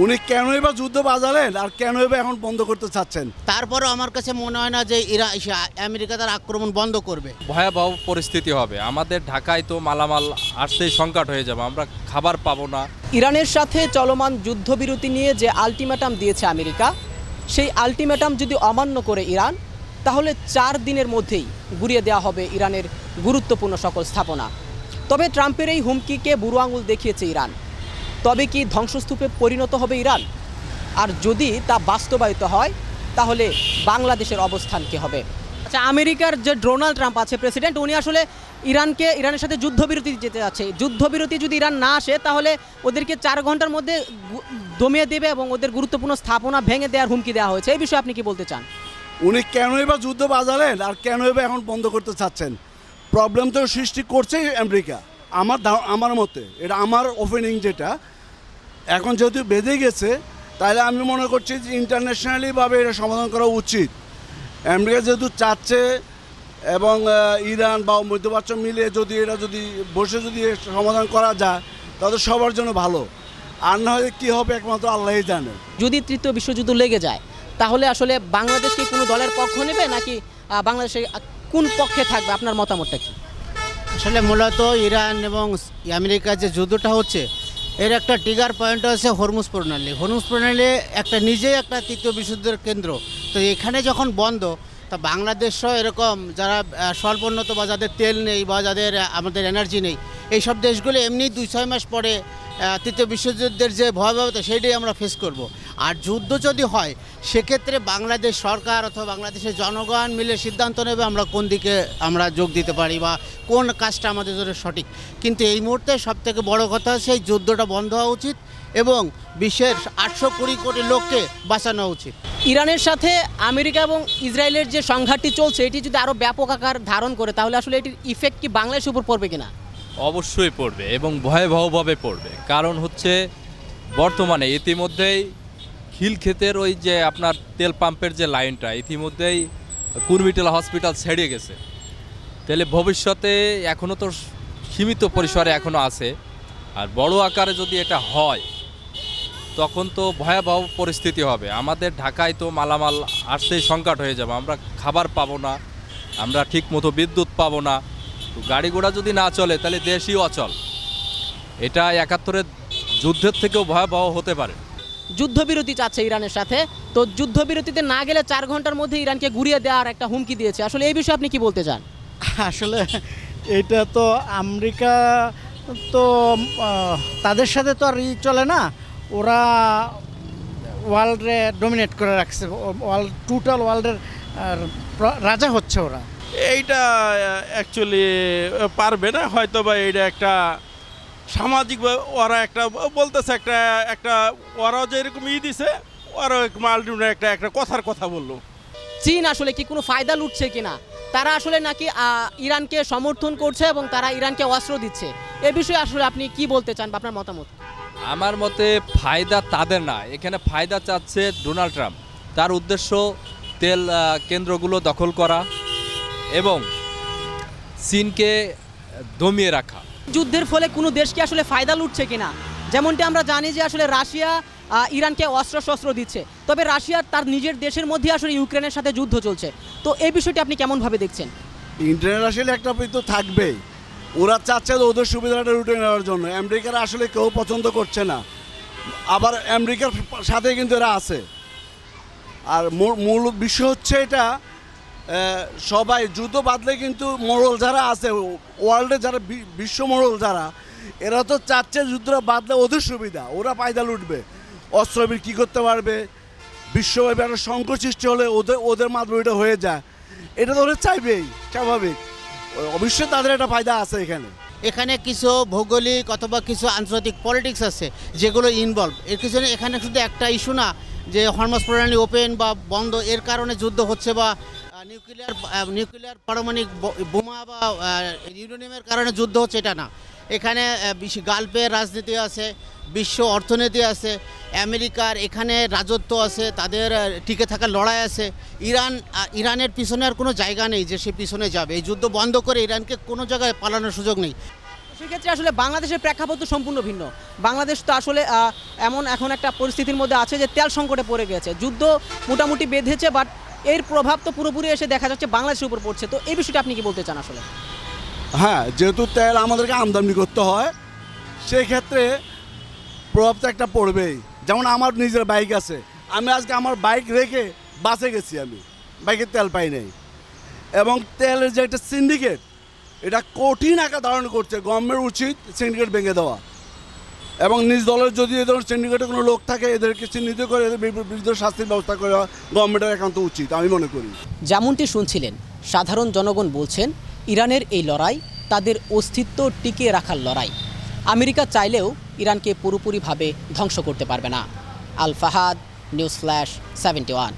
উনি কেনই বা যুদ্ধ বাজালেন আর কেনই বা এখন বন্ধ করতে চাচ্ছেন? তারপরও আমার কাছে মনে হয় না যে আমেরিকা তার আক্রমণ বন্ধ করবে। ভয়াবহ পরিস্থিতি হবে। আমাদের ঢাকায় তো মালামাল আসতেই সংকট হয়ে যাবে, আমরা খাবার পাবো না। ইরানের সাথে চলমান যুদ্ধবিরতি নিয়ে যে আলটিমেটাম দিয়েছে আমেরিকা, সেই আলটিমেটাম যদি অমান্য করে ইরান, তাহলে 4 দিনের মধ্যেই গুড়িয়ে দেওয়া হবে ইরানের গুরুত্বপূর্ণ সকল স্থাপনা। তবে ট্রাম্পের এই হুমকিকে বুড়ো আঙুল দেখিয়েছে ইরান। তবে কি ধ্বংসস্তূপে পরিণত হবে ইরান? আর যদি তা বাস্তবায়িত হয়, তাহলে বাংলাদেশের অবস্থান কী হবে? আচ্ছা, আমেরিকার যে ডোনাল্ড ট্রাম্প আছে প্রেসিডেন্ট, উনি আসলে ইরানের সাথে যুদ্ধবিরতি যেতে যাচ্ছে। যুদ্ধবিরতি যদি ইরান না আসে, তাহলে ওদেরকে 4 ঘন্টার মধ্যে দমিয়ে দেবে এবং ওদের গুরুত্বপূর্ণ স্থাপনা ভেঙে দেওয়ার হুমকি দেওয়া হয়েছে। এই বিষয়ে আপনি কি বলতে চান? উনি কেনই বা যুদ্ধ বাজালেন আর কেনই বা এখন বন্ধ করতে চাচ্ছেন? প্রবলেম তো সৃষ্টি করছেই আমেরিকা। আমার মতে, এটা আমার ওপিনিয়ন, যেটা এখন যেহেতু বেঁধে গেছে, তাহলে আমি মনে করছি যে ইন্টারন্যাশনালিভাবে এটা সমাধান করা উচিত। আমেরিকা যেহেতু চাচ্ছে এবং ইরান বা মধ্যপ্রাচ্য মিলে যদি বসে সমাধান করা যায়, তাহলে সবার জন্য ভালো। আর না হলে কী হবে একমাত্র আল্লাহই জানে। যদি তৃতীয় বিশ্বযুদ্ধ লেগে যায়, তাহলে আসলে বাংলাদেশ কি কোনো দলের পক্ষ নেবে, নাকি বাংলাদেশে কোন পক্ষে থাকবে? আপনার মতামতটা কি? আসলে মূলত ইরান এবং আমেরিকার যে যুদ্ধটা হচ্ছে, এর একটা ট্রিগার পয়েন্ট আছে হরমুজ প্রণালী। হরমুজ প্রণালী নিজেই একটা তৃতীয় বিশ্বযুদ্ধের কেন্দ্র। তো এখানে যখন বন্ধ, তা বাংলাদেশও এরকম যারা স্বল্পোন্নত বা যাদের তেল নেই বা যাদের আমাদের এনার্জি নেই, এইসব দেশগুলো এমনি 2-6 মাস পরে তৃতীয় বিশ্বযুদ্ধের যে ভয়াবহতা, সেইটাই আমরা ফেস করব। আর যুদ্ধ যদি হয়, সেক্ষেত্রে বাংলাদেশ সরকার অথবা বাংলাদেশের জনগণ মিলে সিদ্ধান্ত নেবে আমরা কোন দিকে আমরা যোগ দিতে পারি বা কোন কাজটা আমাদের জন্য সঠিক। কিন্তু এই মুহূর্তে সবথেকে বড় কথা হচ্ছে এই যুদ্ধটা বন্ধ হওয়া উচিত এবং বিশ্বের 820 কোটি লোককে বাঁচানো উচিত। ইরানের সাথে আমেরিকা এবং ইসরায়েলের যে সংঘাতটি চলছে, এটি যদি আরও ব্যাপক আকার ধারণ করে, তাহলে আসলে এটির ইফেক্ট কি বাংলাদেশের উপর পড়বে কিনা? অবশ্যই পড়বে এবং ভয়াবহভাবে পড়বে। কারণ হচ্ছে বর্তমানে ইতিমধ্যেই খিলক্ষেতের ওই যে আপনার তেল পাম্পের যে লাইনটা ইতিমধ্যেই কুর্মিটোলা হসপিটাল ছেড়ে গেছে। তাহলে ভবিষ্যতে এখনও তো সীমিত পরিসরে এখনও আছে, আর বড় আকারে যদি এটা হয়, তখন তো ভয়াবহ পরিস্থিতি হবে। আমাদের ঢাকায় তো মালামাল আসতেই সংকট হয়ে যাবে, আমরা খাবার পাবো না, আমরা ঠিকমতো বিদ্যুৎ পাবো না। তো গাড়ি ঘোড়া যদি না চলে, তাহলে দেশই অচল। এটা 71-এর যুদ্ধের থেকেও ভয়াবহ হতে পারে। যুদ্ধবিরতি চাচ্ছে ইরানের সাথে, তো যুদ্ধবিরতিতে না গেলে 4 ঘন্টার মধ্যে ইরানকে ঘুরিয়ে দেওয়ার একটা হুমকি দিয়েছে। আসলে এই বিষয়ে আপনি কি বলতে চান? আসলে এটা তো আমেরিকা তো তাদের সাথে তো আর চলে না। ওরা ওয়ার্ল্ডে ডমিনেট করে রাখছে, টোটাল ওয়ার্ল্ডের রাজা হচ্ছে ওরা। এইটা অ্যাকচুয়ালি পারবে না হয়তো, বা এইটা একটা সামাজিক, ওরা একটা বলতেছে একটা ওরাও যে এরকম দিছে, ওরাও আলটিমেট একটা কথার কথা বললো। চীন আসলে কি কোনো ফায়দা লুটছে কিনা? তারা আসলে নাকি ইরানকে সমর্থন করছে এবং তারা ইরানকে অস্ত্র দিচ্ছে। এ বিষয়ে আসলে আপনি কি বলতে চান বা আপনার মতামত? আমার মতে ফায়দা তাদের না, এখানে ফায়দা চাচ্ছে ডোনাল্ড ট্রাম্প। তার উদ্দেশ্য তেল কেন্দ্রগুলো দখল করা এবং চীনকে দমিয়ে রাখা। যুদ্ধের ফলে কোনো দেশ কি আসলে ফায়দা লুটছে কিনা? যেমনটি আমরা জানি যে আসলে রাশিয়া ইরানকে অস্ত্র দিচ্ছে, তবে রাশিয়ার তার নিজের দেশের মধ্যে আসলে ইউক্রেনের সাথে যুদ্ধ চলছে। তো এই বিষয়টি আপনি কেমনভাবে দেখছেন? ইন্টারন্যাশনাল একটা তো থাকবেই। ওরা চাচ্ছে ওদের সুবিধাটা রুটে নেওয়ার জন্য। আমেরিকার আসলে কেউ পছন্দ করছে না, আবার আমেরিকার সাথে কিন্তু এরা আছে। আর মূল বিষয় হচ্ছে এটা, সবাই যুদ্ধ বাদলে কিন্তু মোড়ল যারা আছে ওয়ার্ল্ডে, যারা বিশ্ব মোড়ল যারা, এরা তো চাচ্ছে যুদ্ধটা বাদলে ওদের সুবিধা, ওরা ফায়দা লুটবে, অস্ত্র বিক্রি করতে পারবে, বিশ্বব্যাপী একটা সংকট সৃষ্টি হলে ওদের মাধ্যমে এটা হয়ে যায়। এটা তো ওরা চাইবেই, স্বাভাবিক। অবশ্যই তাদের একটা ফায়দা আছে এখানে। এখানে কিছু ভৌগোলিক অথবা কিছু আন্তর্জাতিক পলিটিক্স আছে যেগুলো ইনভলভ। এর পিছনে এখানে শুধু একটা ইস্যু না যে হরমুজ প্রণালী ওপেন বা বন্ধ, এর কারণে যুদ্ধ হচ্ছে, বা নিউক্লিয়ার পারমাণবিক বোমা বা ইউরেনিয়ামের কারণে যুদ্ধ হচ্ছে, এটা না। এখানে গালফের রাজনীতি আছে, বিশ্ব অর্থনীতি আছে, আমেরিকার এখানে রাজত্ব আছে, তাদের টিকে থাকার লড়াই আছে। ইরানের পিছনে আর কোনো জায়গা নেই যে সে পিছনে যাবে। এই যুদ্ধ বন্ধ করে ইরানকে কোনো জায়গায় পালানোর সুযোগ নেই। সেক্ষেত্রে আসলে বাংলাদেশের প্রেক্ষাপট তো সম্পূর্ণ ভিন্ন। বাংলাদেশ তো আসলে এমন এখন একটা পরিস্থিতির মধ্যে আছে যে তেল সংকটে পড়ে গেছে, যুদ্ধ মোটামুটি বেঁধেছে, বাট এর প্রভাব তো পুরোপুরি এসে দেখা যাচ্ছে বাংলাদেশের উপর পড়ছে। তো এই বিষয়টা আপনি কি বলতে চান আসলে? হ্যাঁ, যেহেতু তেল আমাদেরকে আমদানি করতে হয়, সেই ক্ষেত্রে প্রভাব তো একটা পড়বেই। যেমন আমার নিজের বাইক আছে, আমি আজকে আমার বাইক রেখে বাসে গেছি, আমি বাইকের তেল পাই নাই। এবং তেলের যে একটা সিন্ডিকেট, এটা কঠিন আকার ধারণ করছে। গভর্নমেন্ট উচিত সিন্ডিকেট ভেঙে দেওয়া, এবং নিজ দলের যদি এ ধরনের সিন্ডিকেটের কোনো লোক থাকে এদেরকে চিহ্নিত করে এদের বিরুদ্ধে শাস্তির ব্যবস্থা করা গভর্নমেন্টের একান্ত উচিত, আমি মনে করি। যেমনটি শুনছিলেন, সাধারণ জনগণ বলছেন ইরানের এই লড়াই তাদের অস্তিত্ব টিকিয়ে রাখার লড়াই। আমেরিকা চাইলেও ইরানকে পুরোপুরিভাবে ধ্বংস করতে পারবে না। আল ফাহাদ, নিউজ ফ্ল্যাশ 71।